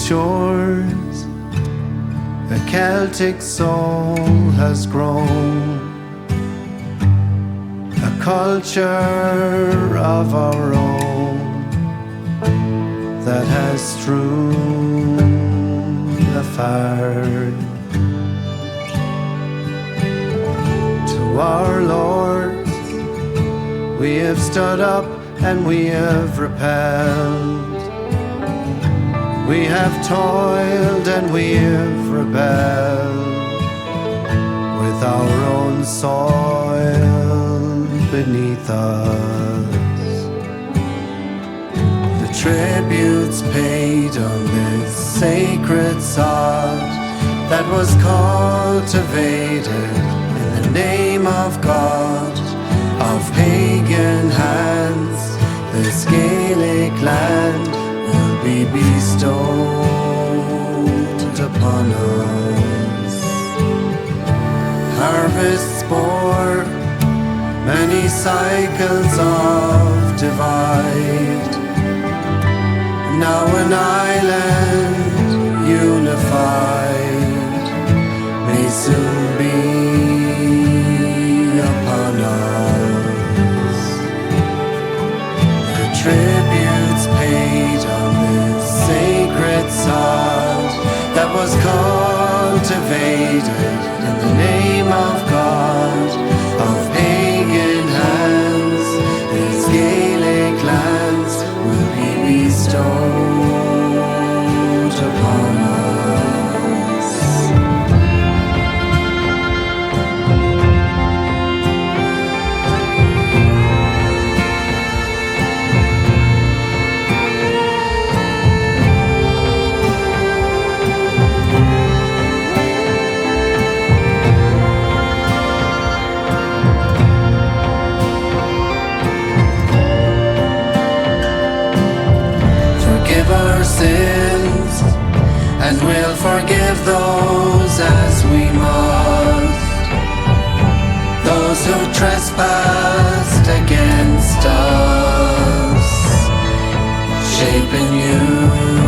shores a Celtic soul has grown, a culture of our own that has strewn afar. To our Lord we have stood up and we have repelled. We have toiled and we have rebelled, with our own soil beneath us. The tributes paid on this sacred sod that was cultivated in the name of God, of pagan hands, this Gaelic land will be bestowed upon us. Harvests bore many cycles of divide. Now an island unified may soon be upon us. The tributes paid on this sacred sod that was cultivated in the name of God, of pagan hands, these Gaelic lands will be bestowed upon us. Our sins, and we'll forgive those as we must, those who trespassed against us, shaping you